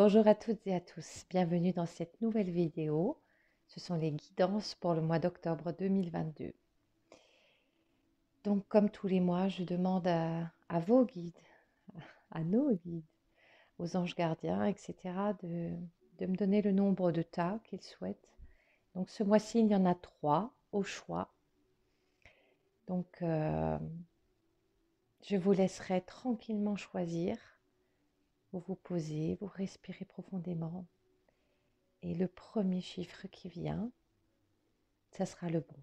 Bonjour à toutes et à tous, bienvenue dans cette nouvelle vidéo. Ce sont les guidances pour le mois d'octobre 2022. Donc comme tous les mois, je demande à vos guides, à nos guides, aux anges gardiens, etc. de me donner le nombre de tas qu'ils souhaitent. Donc ce mois-ci, il y en a 3 au choix. Donc je vous laisserai tranquillement choisir. Vous vous posez, vous respirez profondément. Et le premier chiffre qui vient, ça sera le bon.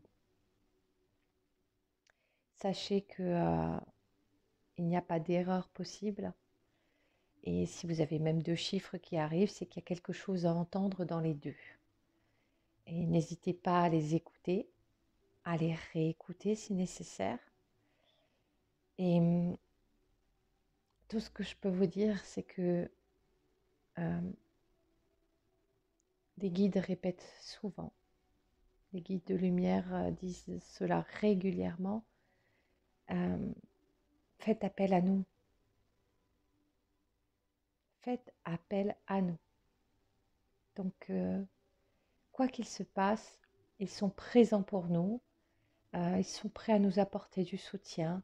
Sachez que il n'y a pas d'erreur possible. Et si vous avez même 2 chiffres qui arrivent, c'est qu'il y a quelque chose à entendre dans les 2. Et n'hésitez pas à les écouter, à les réécouter si nécessaire. Et tout ce que je peux vous dire, c'est que des guides répètent souvent. Les guides de lumière disent cela régulièrement. Faites appel à nous. Faites appel à nous. Donc, quoi qu'il se passe, ils sont présents pour nous. Ils sont prêts à nous apporter du soutien.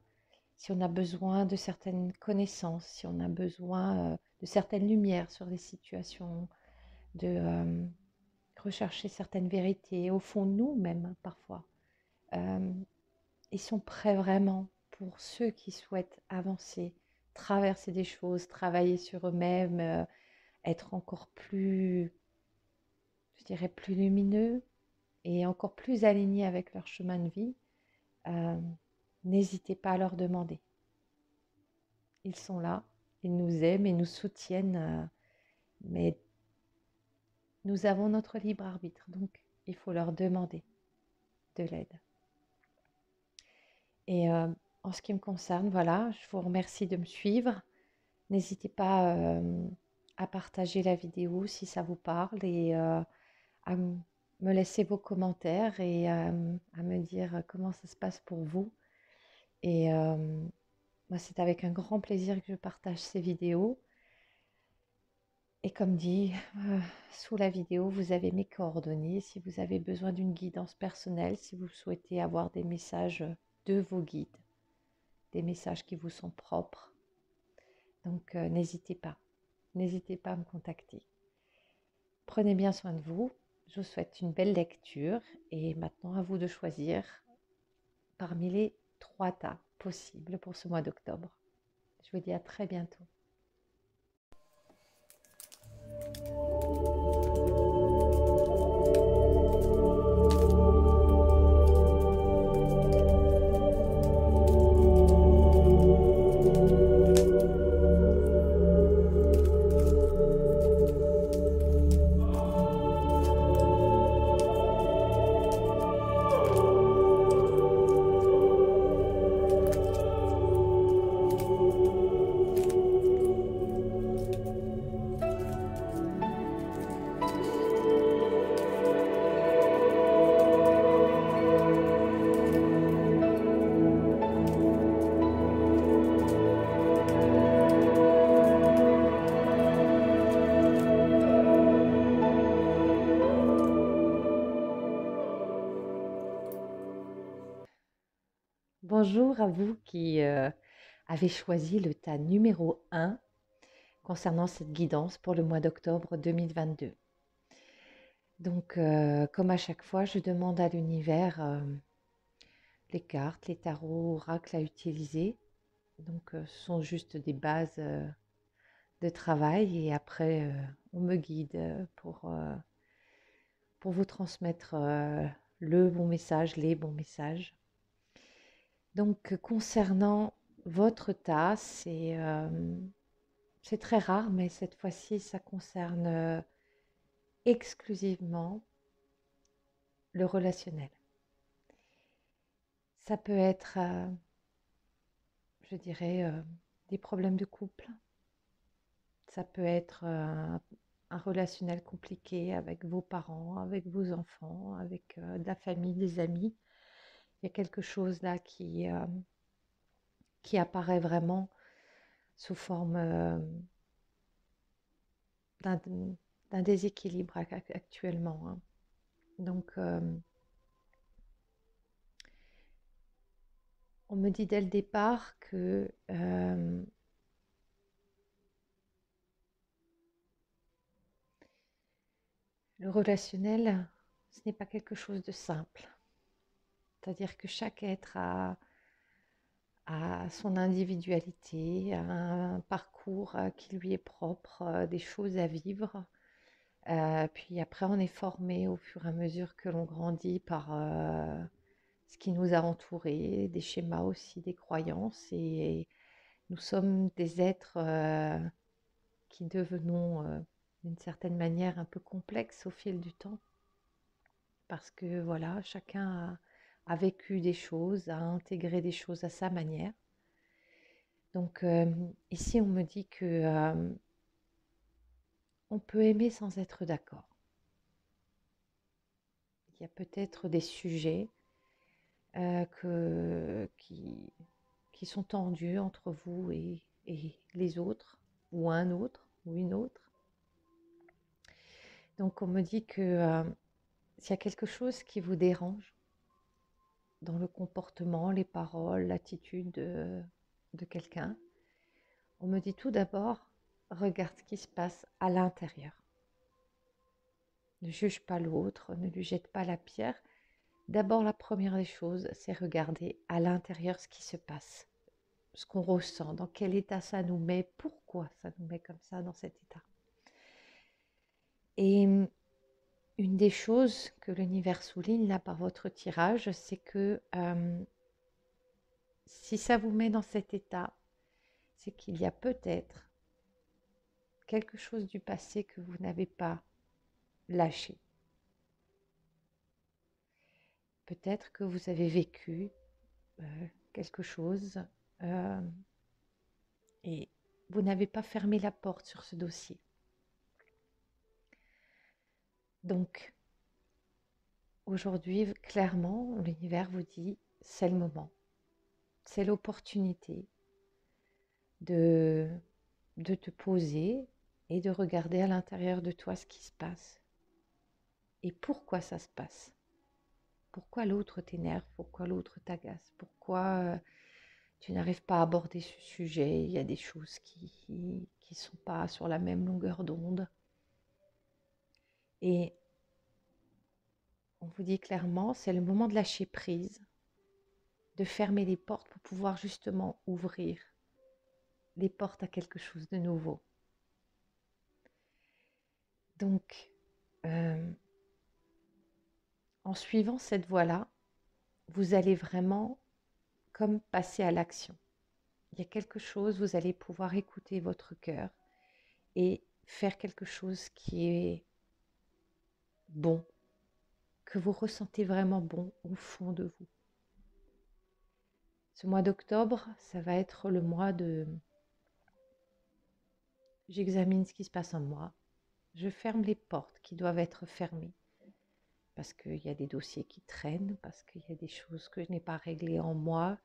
Si on a besoin de certaines connaissances, si on a besoin de certaines lumières sur les situations, de rechercher certaines vérités, au fond de nous-mêmes parfois. Ils sont prêts vraiment pour ceux qui souhaitent avancer, traverser des choses, travailler sur eux-mêmes, être encore plus, je dirais, plus lumineux et encore plus alignés avec leur chemin de vie. N'hésitez pas à leur demander. Ils sont là, ils nous aiment et nous soutiennent, mais nous avons notre libre arbitre, donc il faut leur demander de l'aide. Et en ce qui me concerne, voilà, je vous remercie de me suivre. N'hésitez pas à partager la vidéo si ça vous parle et à me laisser vos commentaires et à me dire comment ça se passe pour vous. Et moi, c'est avec un grand plaisir que je partage ces vidéos. Et comme dit, sous la vidéo, vous avez mes coordonnées. Si vous avez besoin d'une guidance personnelle, si vous souhaitez avoir des messages de vos guides, des messages qui vous sont propres. Donc, n'hésitez pas à me contacter. Prenez bien soin de vous. Je vous souhaite une belle lecture. Et maintenant, à vous de choisir parmi les 3 tas possibles pour ce mois d'octobre. Je vous dis à très bientôt. Bonjour à vous qui avez choisi le tas numéro 1 concernant cette guidance pour le mois d'octobre 2022. Donc, comme à chaque fois, je demande à l'univers les cartes, les tarots, oracles à utiliser. Donc, ce sont juste des bases de travail et après, on me guide pour vous transmettre le bon message, les bons messages. Donc, concernant votre tas, c'est très rare, mais cette fois-ci, ça concerne exclusivement le relationnel. Ça peut être, je dirais, des problèmes de couple. Ça peut être un relationnel compliqué avec vos parents, avec vos enfants, avec de la famille, des amis. Il y a quelque chose là qui apparaît vraiment sous forme d'un d'un déséquilibre actuellement, hein. Donc, on me dit dès le départ que le relationnel, ce n'est pas quelque chose de simple. C'est-à-dire que chaque être a son individualité, a un parcours qui lui est propre, des choses à vivre. Puis après, on est formé au fur et à mesure que l'on grandit par ce qui nous a entourés, des schémas aussi, des croyances. Et nous sommes des êtres qui devenons d'une certaine manière un peu complexes au fil du temps. Parce que voilà, chacun a vécu des choses, a intégré des choses à sa manière. Donc ici, on me dit que on peut aimer sans être d'accord. Il y a peut-être des sujets qui sont tendus entre vous et les autres, ou un autre, ou une autre. Donc on me dit que s'il y a quelque chose qui vous dérange dans le comportement, les paroles, l'attitude de quelqu'un, on me dit tout d'abord, regarde ce qui se passe à l'intérieur. Ne juge pas l'autre, ne lui jette pas la pierre. D'abord, la première des choses, c'est regarder à l'intérieur ce qui se passe, ce qu'on ressent, dans quel état ça nous met, pourquoi ça nous met comme ça dans cet état. Et une des choses que l'univers souligne là par votre tirage, c'est que si ça vous met dans cet état, c'est qu'il y a peut-être quelque chose du passé que vous n'avez pas lâché. Peut-être que vous avez vécu quelque chose et vous n'avez pas fermé la porte sur ce dossier. Donc, aujourd'hui, clairement, l'univers vous dit, c'est le moment, c'est l'opportunité de te poser et de regarder à l'intérieur de toi ce qui se passe et pourquoi ça se passe. Pourquoi l'autre t'énerve, pourquoi l'autre t'agace, pourquoi tu n'arrives pas à aborder ce sujet, il y a des choses qui sont pas sur la même longueur d'onde. Et on vous dit clairement, c'est le moment de lâcher prise, de fermer les portes pour pouvoir justement ouvrir les portes à quelque chose de nouveau. Donc, en suivant cette voie-là, vous allez vraiment comme passer à l'action. Il y a quelque chose, vous allez pouvoir écouter votre cœur et faire quelque chose qui est bon, que vous ressentez vraiment bon au fond de vous. Ce mois d'octobre, ça va être le mois de... J'examine ce qui se passe en moi. Je ferme les portes qui doivent être fermées parce qu'il y a des dossiers qui traînent, parce qu'il y a des choses que je n'ai pas réglées en moi,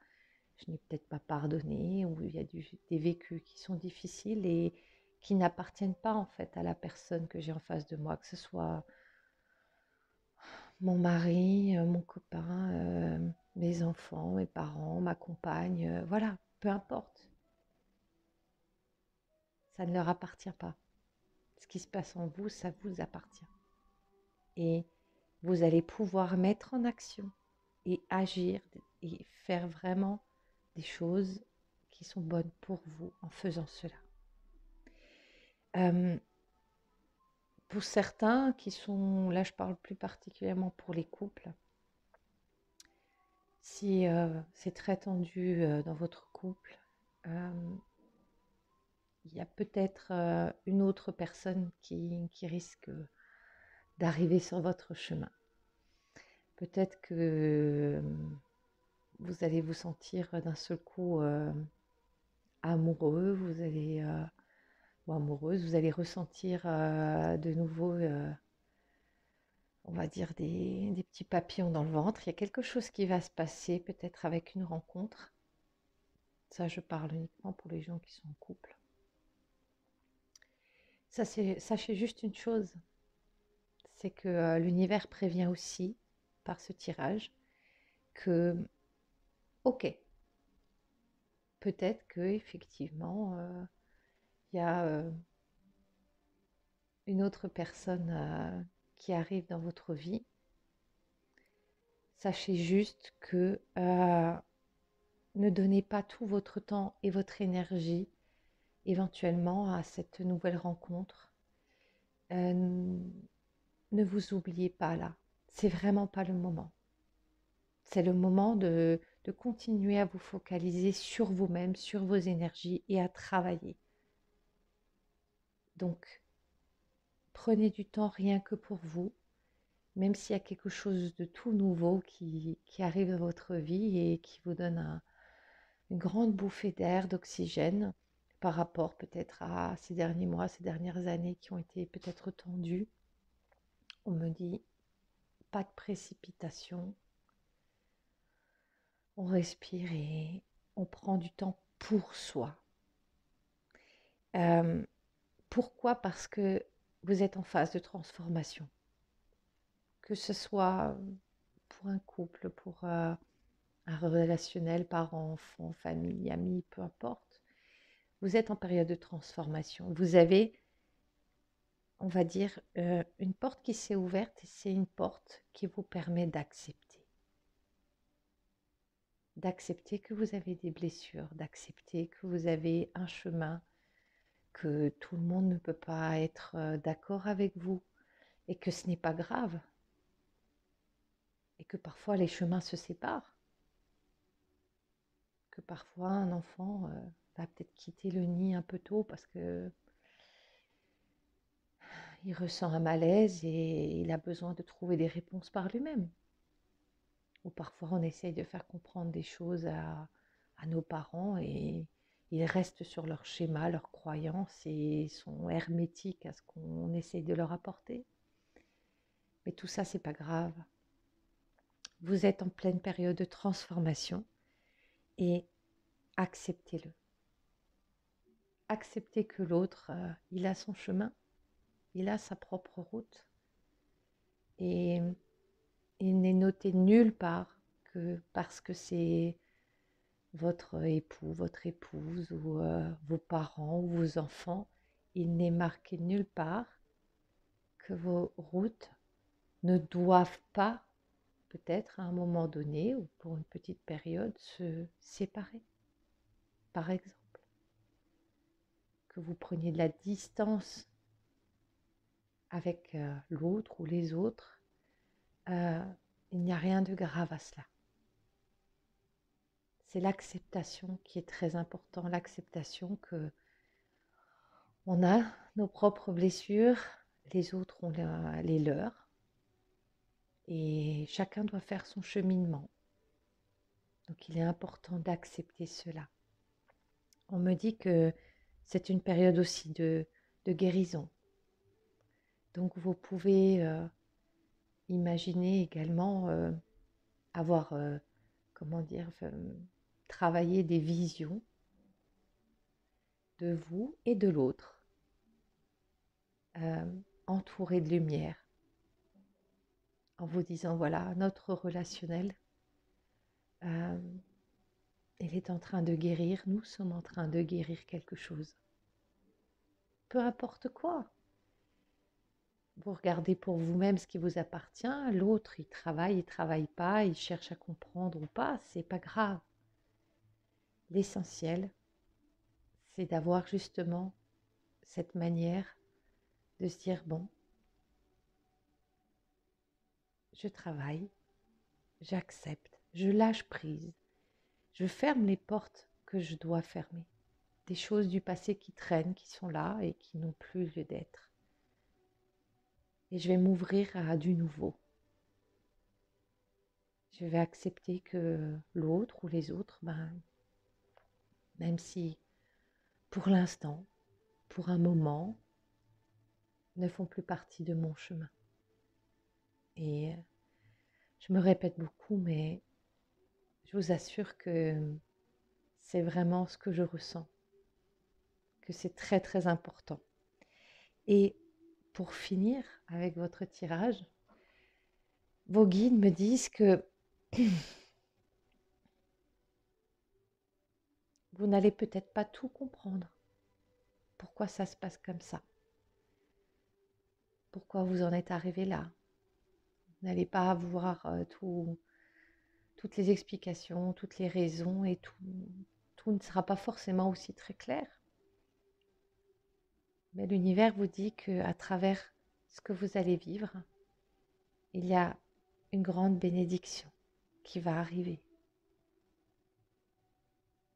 je n'ai peut-être pas pardonné, ou il y a des vécus qui sont difficiles et qui n'appartiennent pas en fait à la personne que j'ai en face de moi, que ce soit mon mari, mon copain, mes enfants, mes parents, ma compagne, voilà, peu importe. Ça ne leur appartient pas. Ce qui se passe en vous, ça vous appartient. Et vous allez pouvoir mettre en action et agir et faire vraiment des choses qui sont bonnes pour vous en faisant cela. Pour certains qui sont, là je parle plus particulièrement pour les couples, si c'est très tendu dans votre couple, il y a peut-être une autre personne qui risque d'arriver sur votre chemin. Peut-être que vous allez vous sentir d'un seul coup amoureux, ou amoureuse, vous allez ressentir de nouveau, on va dire, des petits papillons dans le ventre. Il y a quelque chose qui va se passer, peut-être avec une rencontre. Ça, je parle uniquement pour les gens qui sont en couple. Sachez juste une chose, c'est que l'univers prévient aussi par ce tirage que, ok, peut-être que effectivement, il y a une autre personne qui arrive dans votre vie. Sachez juste que ne donnez pas tout votre temps et votre énergie éventuellement à cette nouvelle rencontre. Ne vous oubliez pas là. C'est vraiment pas le moment. C'est le moment de continuer à vous focaliser sur vous-même, sur vos énergies et à travailler. Donc, prenez du temps rien que pour vous, même s'il y a quelque chose de tout nouveau qui arrive dans votre vie et qui vous donne une grande bouffée d'air, d'oxygène, par rapport peut-être à ces derniers mois, ces dernières années qui ont été peut-être tendues. On me dit, pas de précipitation, on respire et on prend du temps pour soi. Pourquoi? Parce que vous êtes en phase de transformation. Que ce soit pour un couple, pour un relationnel, parents, enfants, famille, amis, peu importe. Vous êtes en période de transformation. Vous avez, on va dire, une porte qui s'est ouverte et c'est une porte qui vous permet d'accepter. D'accepter que vous avez des blessures, d'accepter que vous avez un chemin, que tout le monde ne peut pas être d'accord avec vous et que ce n'est pas grave et que parfois les chemins se séparent, que parfois un enfant va peut-être quitter le nid un peu tôt parce que il ressent un malaise et il a besoin de trouver des réponses par lui-même. Ou parfois on essaye de faire comprendre des choses à nos parents et ils restent sur leur schéma, leurs croyances et sont hermétiques à ce qu'on essaye de leur apporter. Mais tout ça, c'est pas grave. Vous êtes en pleine période de transformation et acceptez-le. Acceptez que l'autre, il a son chemin, il a sa propre route et il n'est noté nulle part que parce que c'est votre époux, votre épouse ou vos parents ou vos enfants, il n'est marqué nulle part que vos routes ne doivent pas, peut-être à un moment donné ou pour une petite période, se séparer. Par exemple, que vous preniez de la distance avec l'autre ou les autres, il n'y a rien de grave à cela. C'est l'acceptation qui est très important, l'acceptation que on a nos propres blessures, les autres ont les leurs, et chacun doit faire son cheminement. Donc il est important d'accepter cela. On me dit que c'est une période aussi de guérison. Donc vous pouvez imaginer également avoir, comment dire, travailler des visions de vous et de l'autre, entouré de lumière, en vous disant, voilà, notre relationnel, il est en train de guérir, nous sommes en train de guérir quelque chose. Peu importe quoi. Vous regardez pour vous-même ce qui vous appartient, l'autre, il travaille pas, il cherche à comprendre ou pas, c'est pas grave. L'essentiel, c'est d'avoir justement cette manière de se dire, bon, je travaille, j'accepte, je lâche prise, je ferme les portes que je dois fermer, des choses du passé qui traînent, qui sont là et qui n'ont plus lieu d'être. Et je vais m'ouvrir à du nouveau. Je vais accepter que l'autre ou les autres, même si pour l'instant, pour un moment, ne font plus partie de mon chemin. Et je me répète beaucoup, mais je vous assure que c'est vraiment ce que je ressens, que c'est très très important. Et pour finir avec votre tirage, vos guides me disent que vous n'allez peut-être pas tout comprendre. Pourquoi ça se passe comme ça? Pourquoi vous en êtes arrivé là? Vous n'allez pas avoir toutes les explications, toutes les raisons et tout ne sera pas forcément aussi très clair. Mais l'univers vous dit qu'à travers ce que vous allez vivre, il y a une grande bénédiction qui va arriver.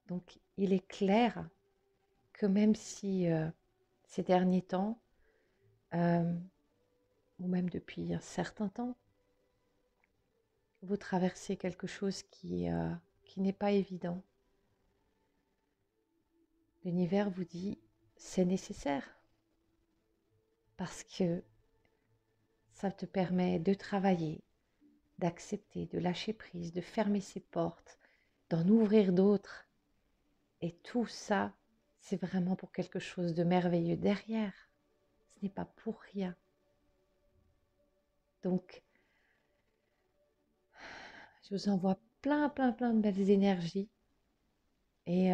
Donc, il est clair que même si ces derniers temps, ou même depuis un certain temps, vous traversez quelque chose qui n'est pas évident, l'univers vous dit c'est nécessaire parce que ça te permet de travailler, d'accepter, de lâcher prise, de fermer ses portes, d'en ouvrir d'autres. Et tout ça, c'est vraiment pour quelque chose de merveilleux derrière. Ce n'est pas pour rien. Donc, je vous envoie plein de belles énergies. Et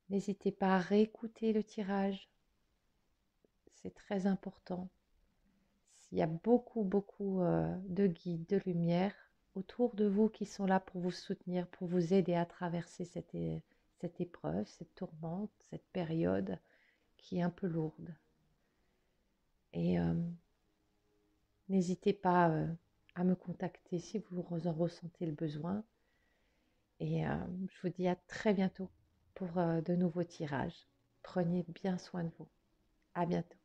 n'hésitez pas à réécouter le tirage. C'est très important. Il y a beaucoup de guides, de lumière autour de vous qui sont là pour vous soutenir, pour vous aider à traverser cette épreuve, cette tourmente, cette période qui est un peu lourde. Et n'hésitez pas à me contacter si vous en ressentez le besoin. Et je vous dis à très bientôt pour de nouveaux tirages. Prenez bien soin de vous. À bientôt.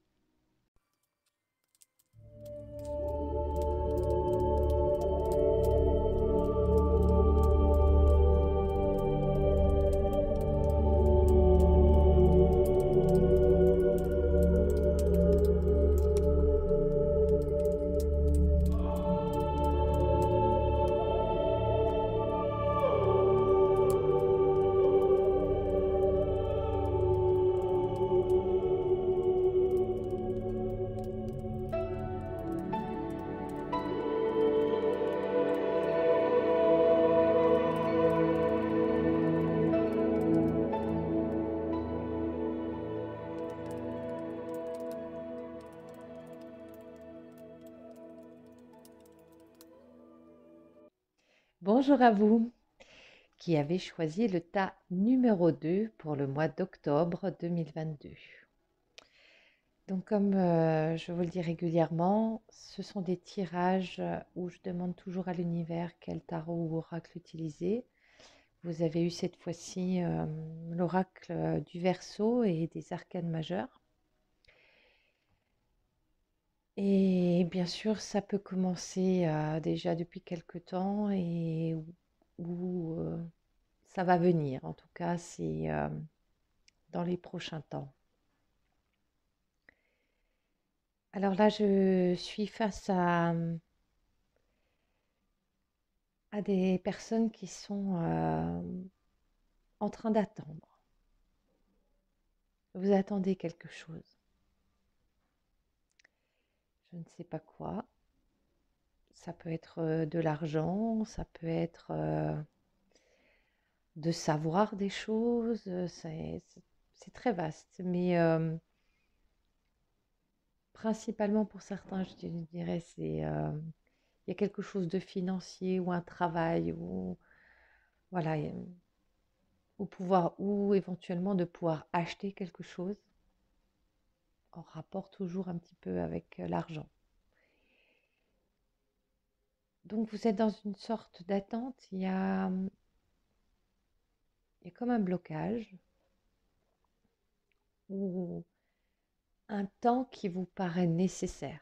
Bonjour à vous qui avez choisi le tas numéro 2 pour le mois d'octobre 2022. Donc comme je vous le dis régulièrement, ce sont des tirages où je demande toujours à l'univers quel tarot ou oracle utiliser. Vous avez eu cette fois-ci l'oracle du Verseau et des arcanes majeures. Et bien sûr, ça peut commencer déjà depuis quelque temps et où ça va venir. En tout cas, c'est dans les prochains temps. Alors là, je suis face à des personnes qui sont en train d'attendre. Vous attendez quelque chose. Je ne sais pas quoi. Ça peut être de l'argent, ça peut être de savoir des choses. C'est très vaste. Mais principalement pour certains, je dirais, il y a quelque chose de financier ou un travail ou voilà, ou éventuellement de pouvoir acheter quelque chose en rapport toujours un petit peu avec l'argent. Donc vous êtes dans une sorte d'attente, il y a comme un blocage ou un temps qui vous paraît nécessaire.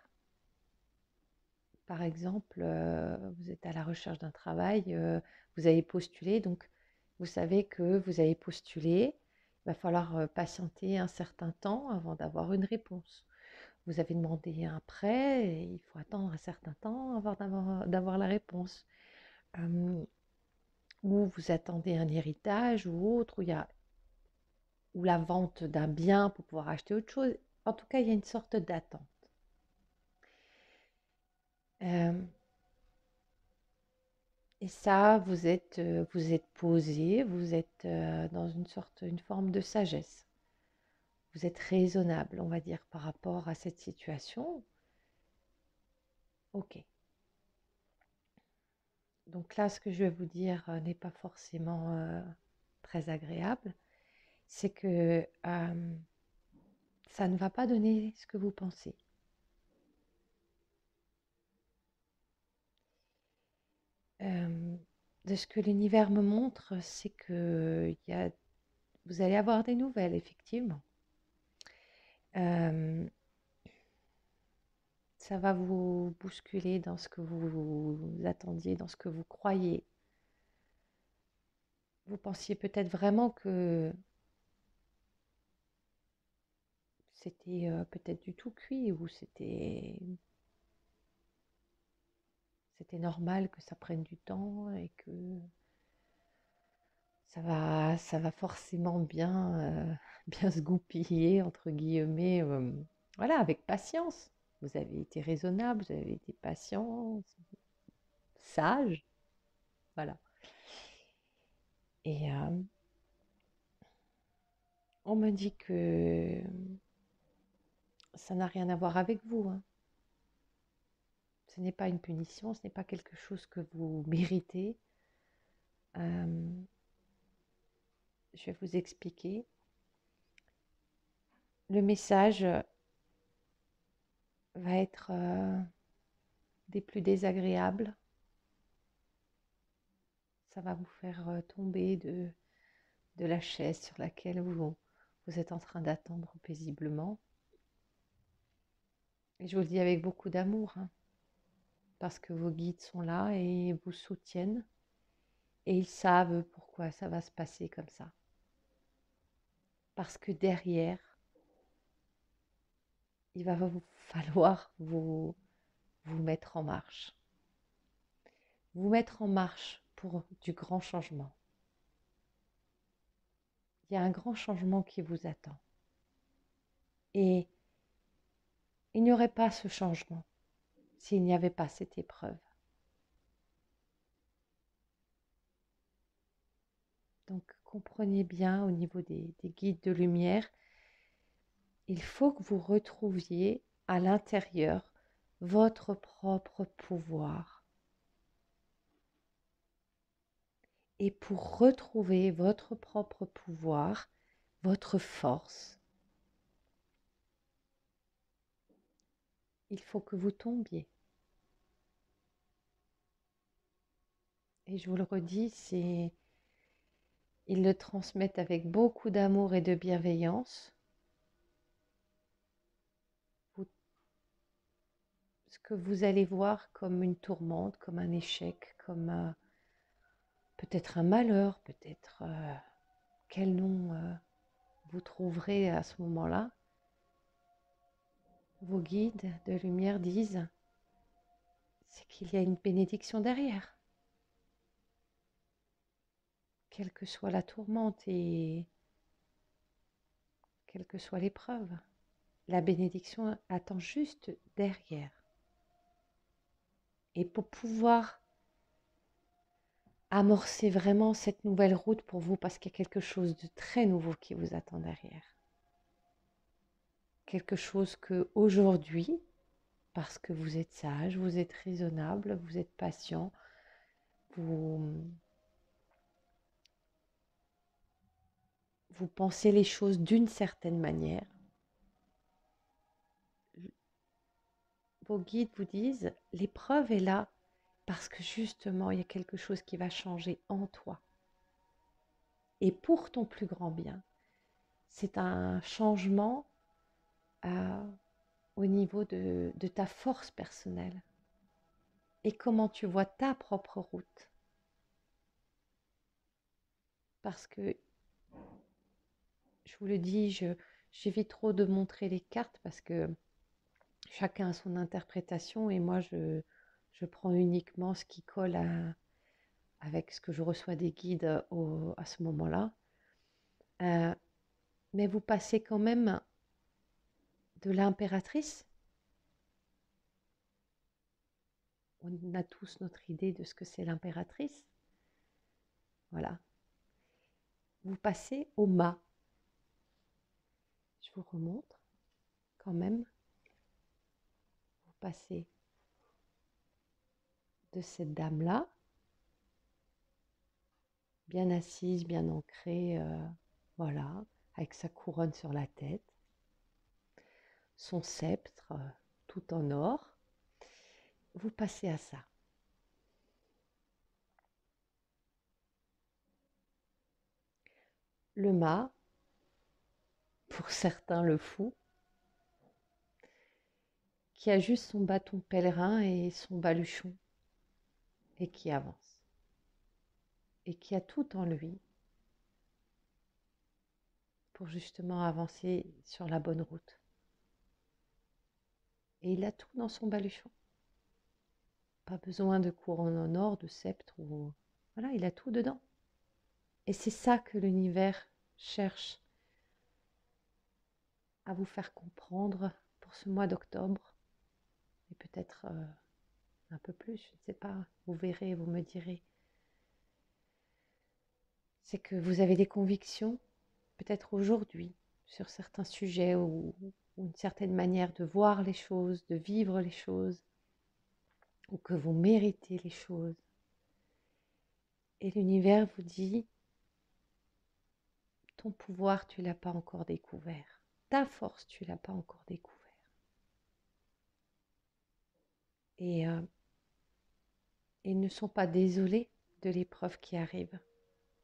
Par exemple, vous êtes à la recherche d'un travail, vous avez postulé, donc vous savez que vous avez postulé, il va falloir patienter un certain temps avant d'avoir une réponse. Vous avez demandé un prêt et il faut attendre un certain temps avant d'avoir la réponse. Ou vous attendez un héritage ou autre, où il y a ou la vente d'un bien pour pouvoir acheter autre chose. En tout cas, il y a une sorte d'attente. Et ça, vous êtes posé, vous êtes dans une forme de sagesse. Vous êtes raisonnable, on va dire, par rapport à cette situation. Ok. Donc là, ce que je vais vous dire n'est pas forcément très agréable. C'est que ça ne va pas donner ce que vous pensez. De ce que l'univers me montre, c'est que vous allez avoir des nouvelles, effectivement. Euh, Ça va vous bousculer dans ce que vous attendiez, dans ce que vous croyez. Vous pensiez peut-être vraiment que c'était peut-être du tout cuit ou c'était normal que ça prenne du temps et que ça va forcément bien, bien se goupiller, entre guillemets, voilà, avec patience. Vous avez été raisonnable, vous avez été patient, sage, voilà. Et on me dit que ça n'a rien à voir avec vous, hein. Ce n'est pas une punition, ce n'est pas quelque chose que vous méritez. Euh, je vais vous expliquer. Le message va être des plus désagréables. Ça va vous faire tomber de la chaise sur laquelle vous êtes en train d'attendre paisiblement. Et je vous le dis avec beaucoup d'amour, hein, parce que vos guides sont là et vous soutiennent. Et ils savent pourquoi ça va se passer comme ça. Parce que derrière, il va vous falloir vous mettre en marche. Vous mettre en marche pour du grand changement. Il y a un grand changement qui vous attend. Et il n'y aurait pas ce changement s'il n'y avait pas cette épreuve. Donc comprenez bien au niveau des guides de lumière, il faut que vous retrouviez à l'intérieur votre propre pouvoir. Et pour retrouver votre propre pouvoir, votre force, il faut que vous tombiez. Et je vous le redis, ils le transmettent avec beaucoup d'amour et de bienveillance. Ce que vous allez voir comme une tourmente, comme un échec, comme peut-être un malheur, peut-être quel nom vous trouverez à ce moment-là. Vos guides de lumière disent, c'est qu'il y a une bénédiction derrière. Quelle que soit la tourmente et quelle que soit l'épreuve, la bénédiction attend juste derrière. Et pour pouvoir amorcer vraiment cette nouvelle route pour vous, parce qu'il y a quelque chose de très nouveau qui vous attend derrière. Quelque chose que aujourd'hui, parce que vous êtes sage, vous êtes raisonnable, vous êtes patient, vous pensez les choses d'une certaine manière. Vos guides vous disent, l'épreuve est là parce que justement, il y a quelque chose qui va changer en toi. Et pour ton plus grand bien, c'est un changement au niveau de ta force personnelle. Et comment tu vois ta propre route. Parce que, je vous le dis, j'évite trop de montrer les cartes parce que chacun a son interprétation et moi, je prends uniquement ce qui colle avec ce que je reçois des guides à ce moment-là. mais vous passez quand même de l'impératrice. On a tous notre idée de ce que c'est l'impératrice. Voilà. Vous passez au mât. Je vous remontre quand même. Vous passez de cette dame-là, bien assise, bien ancrée, voilà, avec sa couronne sur la tête, son sceptre, tout en or. Vous passez à ça. Le mât, pour certains le fou, qui a juste son bâton pèlerin et son baluchon, et qui avance, et qui a tout en lui pour justement avancer sur la bonne route. Et il a tout dans son baluchon. Pas besoin de couronne en or, de sceptre, ou voilà, il a tout dedans. Et c'est ça que l'univers cherche à vous faire comprendre pour ce mois d'octobre, et peut-être un peu plus, je ne sais pas, vous verrez, vous me direz. C'est que vous avez des convictions, peut-être aujourd'hui, sur certains sujets ou une certaine manière de voir les choses, de vivre les choses, ou que vous méritez les choses. Et l'univers vous dit, ton pouvoir, tu ne l'as pas encore découvert. Ta force, tu ne l'as pas encore découvert. Et ils ne sont pas désolés de l'épreuve qui arrive,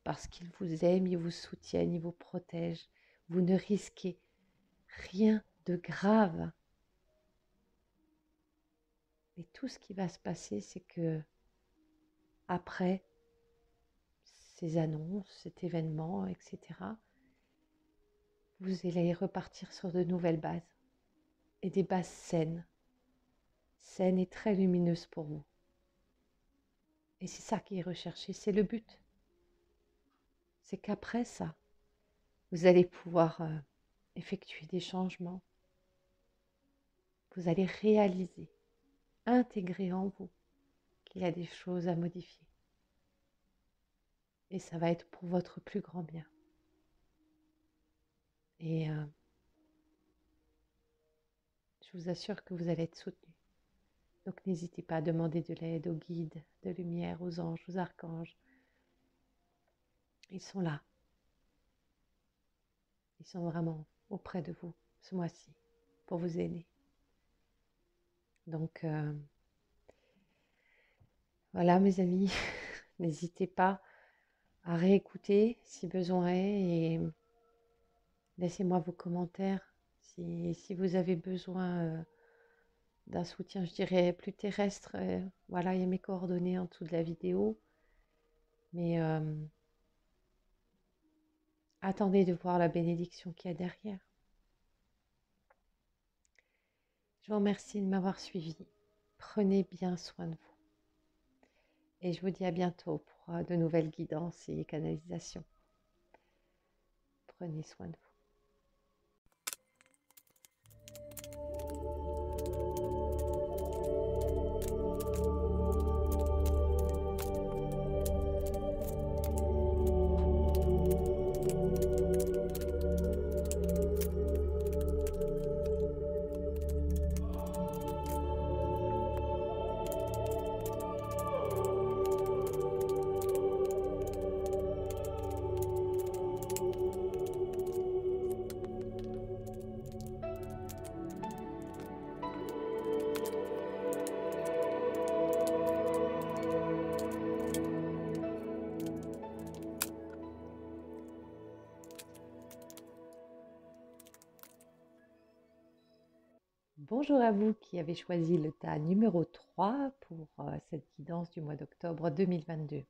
parce qu'ils vous aiment, ils vous soutiennent, ils vous protègent. Vous ne risquez rien de grave. Et tout ce qui va se passer, c'est que après ces annonces, cet événement, etc., vous allez repartir sur de nouvelles bases, et des bases saines et très lumineuses pour vous. Et c'est ça qui est recherché, c'est le but. C'est qu'après ça, vous allez pouvoir effectuer des changements. Vous allez réaliser, intégrer en vous qu'il y a des choses à modifier. Et ça va être pour votre plus grand bien. Et je vous assure que vous allez être soutenu. Donc n'hésitez pas à demander de l'aide aux guides, de lumière, aux anges, aux archanges. Ils sont là. Ils sont vraiment auprès de vous ce mois-ci pour vous aider. Donc voilà mes amis, n'hésitez pas à réécouter si besoin est et laissez-moi vos commentaires si vous avez besoin d'un soutien, je dirais, plus terrestre. Voilà, il y a mes coordonnées en dessous de la vidéo. Mais attendez de voir la bénédiction qu'il y a derrière. Je vous remercie de m'avoir suivi. Prenez bien soin de vous. Et je vous dis à bientôt pour de nouvelles guidances et canalisations. Prenez soin de vous. Bonjour à vous qui avez choisi le tas numéro 3 pour cette guidance du mois d'octobre 2022.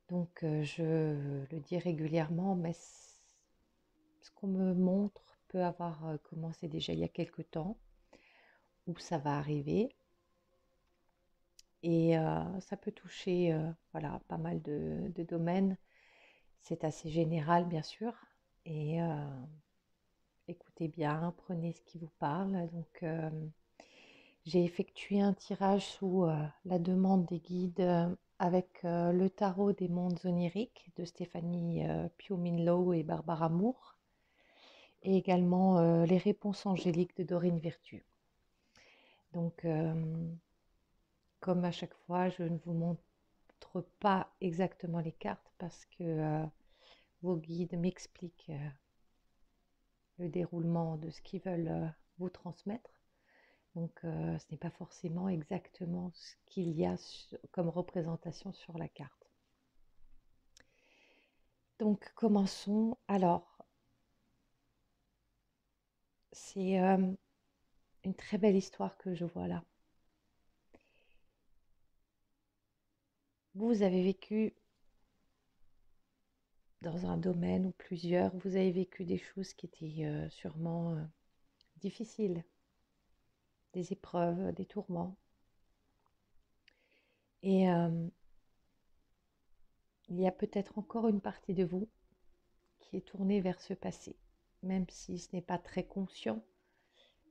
Donc je le dis régulièrement, mais ce qu'on me montre peut avoir commencé déjà il y a quelque temps, ou ça va arriver. Et ça peut toucher voilà, pas mal de domaines. C'est assez général, bien sûr. et écoutez bien, prenez ce qui vous parle. Donc, j'ai effectué un tirage sous la demande des guides avec le tarot des mondes oniriques de Stéphanie Pio-Minlow et Barbara Moore, et également les réponses angéliques de Dorine Virtue. Donc, comme à chaque fois, je ne vous montre pas exactement les cartes parce que vos guides m'expliquent le déroulement de ce qu'ils veulent vous transmettre. Donc, ce n'est pas forcément exactement ce qu'il y a comme représentation sur la carte. Donc, commençons. Alors, c'est une très belle histoire que je vois là. Vous avez vécu dans un domaine ou plusieurs, vous avez vécu des choses qui étaient sûrement difficiles, des épreuves, des tourments. Et il y a peut-être encore une partie de vous qui est tournée vers ce passé, même si ce n'est pas très conscient.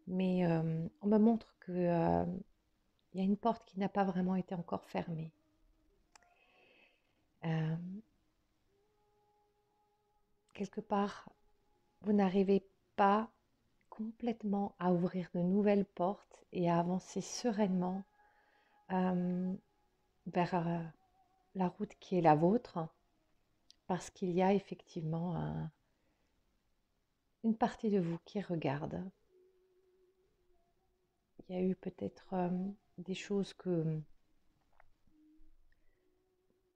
Mais on me montre qu'il y a une porte qui n'a pas vraiment été encore fermée. Euh, Quelque part, vous n'arrivez pas complètement à ouvrir de nouvelles portes et à avancer sereinement euh, vers la route qui est la vôtre, parce qu'il y a effectivement une partie de vous qui regarde. Il y a eu peut-être des choses que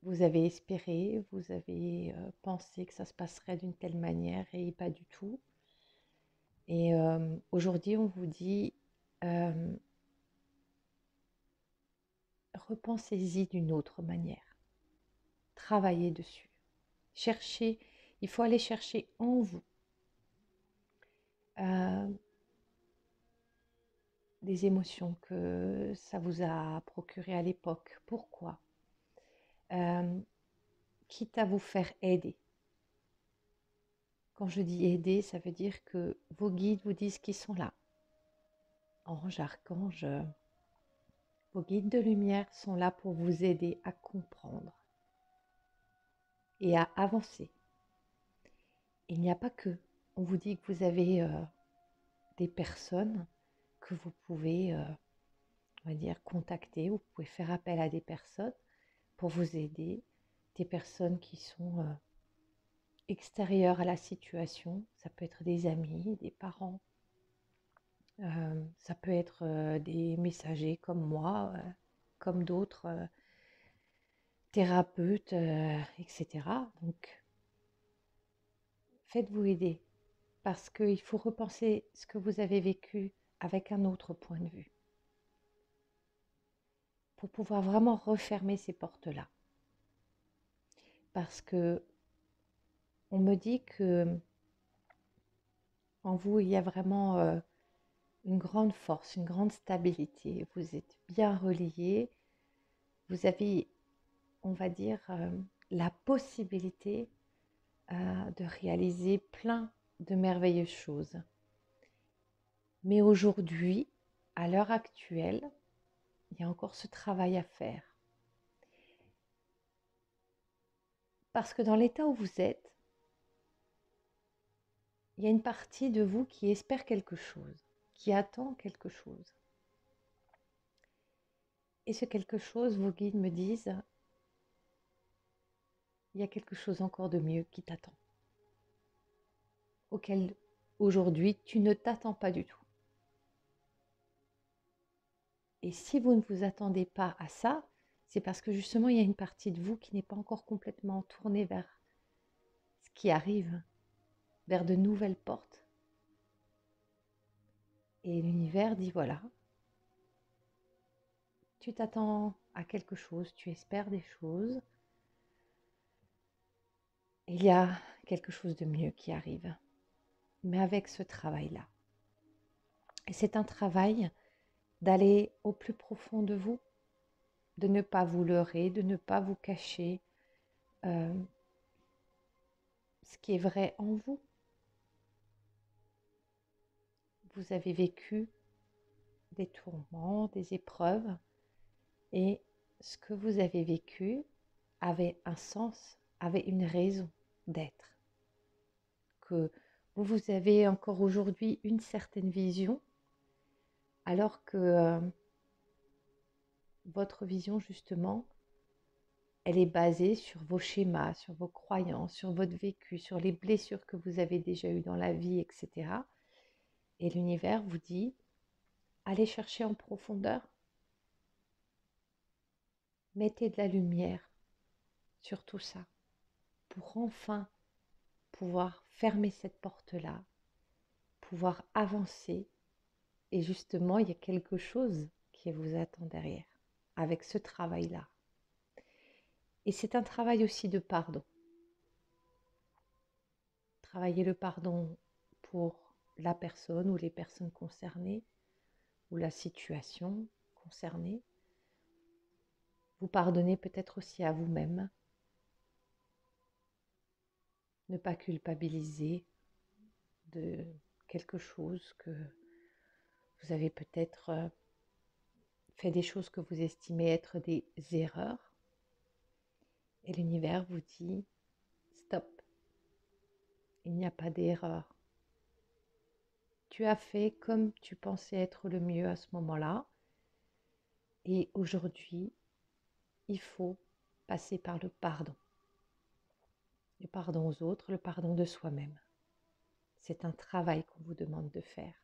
vous avez espéré, vous avez pensé que ça se passerait d'une telle manière et pas du tout. Et aujourd'hui, on vous dit, repensez-y d'une autre manière. Travaillez dessus. Cherchez, il faut aller chercher en vous euh, des émotions que ça vous a procurées à l'époque. Pourquoi quitte à vous faire aider. Quand je dis aider, ça veut dire que vos guides vous disent qu'ils sont là. Anges, archanges, vos guides de lumière sont là pour vous aider à comprendre et à avancer. Il n'y a pas que. On vous dit que vous avez des personnes que vous pouvez, on va dire, contacter. Vous pouvez faire appel à des personnes pour vous aider. Des personnes qui sont extérieures à la situation. Ça peut être des amis, des parents. Ça peut être des messagers comme moi, comme d'autres thérapeutes, etc. Donc, faites-vous aider parce qu'il faut repenser ce que vous avez vécu avec un autre point de vue pour pouvoir vraiment refermer ces portes-là. Parce que on me dit que en vous, il y a vraiment une grande force, une grande stabilité. Vous êtes bien reliés. Vous avez, on va dire, la possibilité de réaliser plein de merveilleuses choses. Mais aujourd'hui, à l'heure actuelle, il y a encore ce travail à faire. Parce que dans l'état où vous êtes, il y a une partie de vous qui espère quelque chose, qui attend quelque chose. Et ce quelque chose, vos guides me disent, il y a quelque chose encore de mieux qui t'attend, auquel aujourd'hui tu ne t'attends pas du tout. Et si vous ne vous attendez pas à ça, c'est parce que justement il y a une partie de vous qui n'est pas encore complètement tournée vers ce qui arrive, vers de nouvelles portes. Et l'univers dit voilà, tu t'attends à quelque chose, tu espères des choses, il y a quelque chose de mieux qui arrive, mais avec ce travail-là. Et c'est un travail d'aller au plus profond de vous, de ne pas vous leurrer, de ne pas vous cacher ce qui est vrai en vous. vous avez vécu des tourments, des épreuves, et ce que vous avez vécu avait un sens, avait une raison d'être. Que vous avez encore aujourd'hui une certaine vision, alors que votre vision, justement, elle est basée sur vos schémas, sur vos croyances, sur votre vécu, sur les blessures que vous avez déjà eues dans la vie, etc. Et l'univers vous dit, allez chercher en profondeur, mettez de la lumière sur tout ça, pour enfin pouvoir fermer cette porte-là, pouvoir avancer. Et justement, il y a quelque chose qui vous attend derrière, avec ce travail-là. Et c'est un travail aussi de pardon. Travailler le pardon pour la personne ou les personnes concernées, ou la situation concernée. Vous pardonnez peut-être aussi à vous-même. Ne pas culpabiliser de quelque chose que vous avez peut-être fait, des choses que vous estimez être des erreurs. Et l'univers vous dit, stop, il n'y a pas d'erreur. Tu as fait comme tu pensais être le mieux à ce moment-là. Et aujourd'hui, il faut passer par le pardon. Le pardon aux autres, le pardon de soi-même. C'est un travail qu'on vous demande de faire.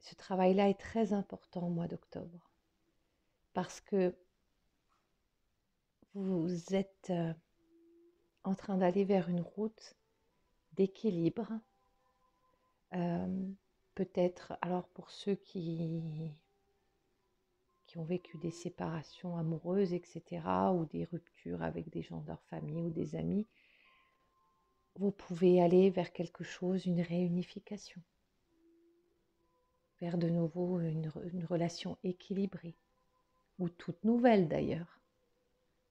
Ce travail-là est très important au mois d'octobre parce que vous êtes en train d'aller vers une route d'équilibre. Peut-être, alors pour ceux qui ont vécu des séparations amoureuses, etc., ou des ruptures avec des gens de leur famille ou des amis, vous pouvez aller vers quelque chose, une réunification, vers de nouveau une relation équilibrée, ou toute nouvelle d'ailleurs,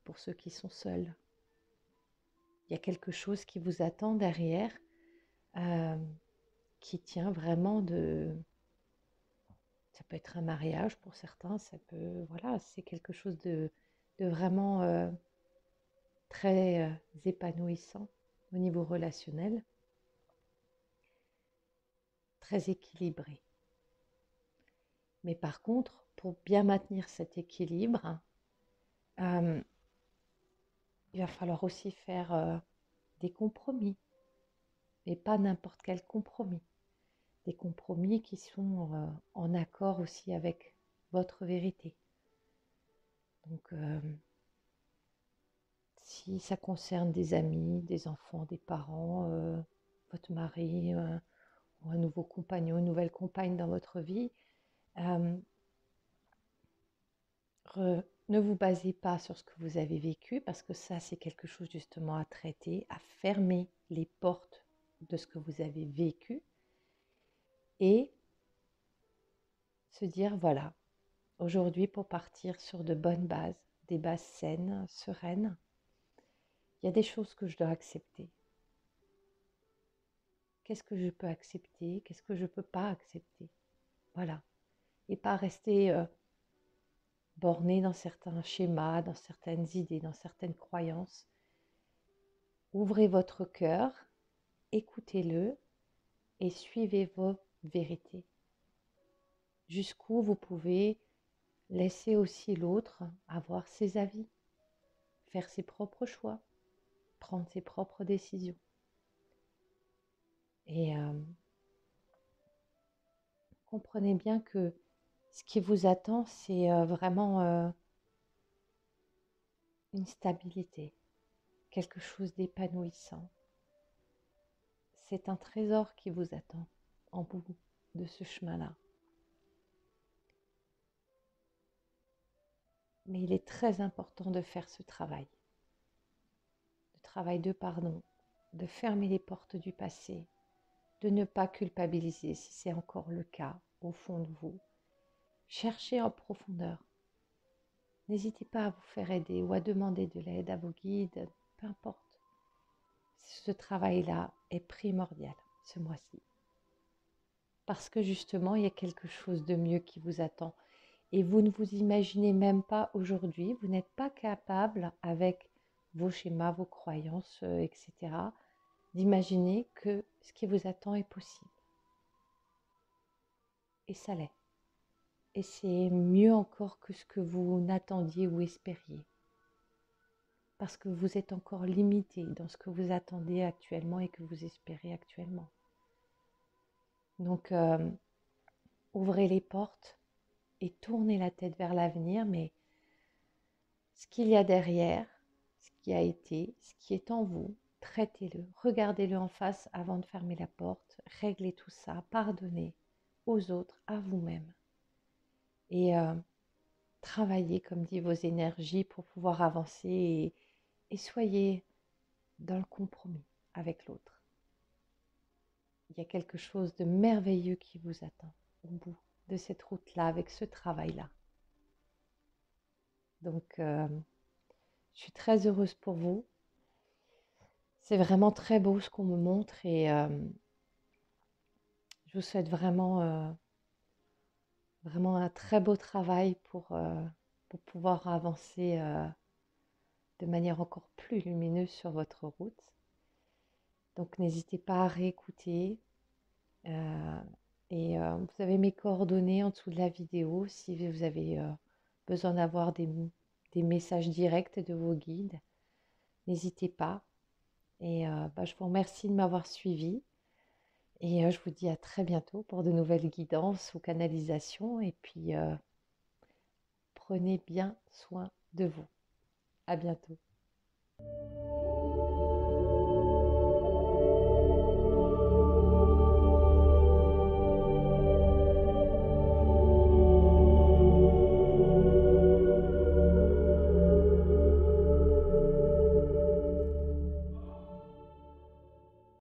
pour ceux qui sont seuls. Il y a quelque chose qui vous attend derrière, qui tient vraiment de... Ça peut être un mariage pour certains, ça peut... Voilà, c'est quelque chose de vraiment très épanouissant au niveau relationnel, très équilibré. Mais par contre, pour bien maintenir cet équilibre, il va falloir aussi faire des compromis, et pas n'importe quel compromis. Des compromis qui sont en accord aussi avec votre vérité. Donc, si ça concerne des amis, des enfants, des parents, votre mari, ou un nouveau compagnon, une nouvelle compagne dans votre vie, ne vous basez pas sur ce que vous avez vécu, parce que ça, c'est quelque chose justement à traiter, à fermer les portes de ce que vous avez vécu et se dire, voilà, aujourd'hui, pour partir sur de bonnes bases, des bases saines, sereines, il y a des choses que je dois accepter. Qu'est-ce que je peux accepter? Qu'est-ce que je ne peux pas accepter? Voilà. Et pas rester borné dans certains schémas, dans certaines idées, dans certaines croyances. Ouvrez votre cœur, écoutez-le et suivez vos vérités. Jusqu'où vous pouvez laisser aussi l'autre avoir ses avis, faire ses propres choix, prendre ses propres décisions. Et comprenez bien que ce qui vous attend, c'est vraiment une stabilité, quelque chose d'épanouissant. C'est un trésor qui vous attend en bout de ce chemin-là. Mais il est très important de faire ce travail. Le travail de pardon, de fermer les portes du passé, de ne pas culpabiliser si c'est encore le cas au fond de vous. Cherchez en profondeur. N'hésitez pas à vous faire aider ou à demander de l'aide à vos guides, peu importe. Ce travail-là est primordial ce mois-ci. parce que justement, il y a quelque chose de mieux qui vous attend. Et vous ne vous imaginez même pas aujourd'hui, vous n'êtes pas capable, avec vos schémas, vos croyances, etc., d'imaginer que ce qui vous attend est possible. Et ça l'est. Et c'est mieux encore que ce que vous n'attendiez ou espériez. Parce que vous êtes encore limité dans ce que vous attendez actuellement et que vous espérez actuellement. Donc, ouvrez les portes et tournez la tête vers l'avenir, mais ce qu'il y a derrière, ce qui a été, ce qui est en vous, traitez-le, regardez-le en face avant de fermer la porte, réglez tout ça, pardonnez aux autres, à vous-même. Et travaillez, comme dit, vos énergies pour pouvoir avancer et soyez dans le compromis avec l'autre. Il y a quelque chose de merveilleux qui vous attend au bout de cette route-là, avec ce travail-là. Donc, je suis très heureuse pour vous. C'est vraiment très beau ce qu'on me montre et je vous souhaite vraiment un très beau travail pour pouvoir avancer de manière encore plus lumineuse sur votre route. Donc, n'hésitez pas à réécouter. Et vous avez mes coordonnées en dessous de la vidéo si vous avez besoin d'avoir des messages directs de vos guides. N'hésitez pas. Et je vous remercie de m'avoir suivi. Et je vous dis à très bientôt pour de nouvelles guidances ou canalisations. Et puis, prenez bien soin de vous. À bientôt.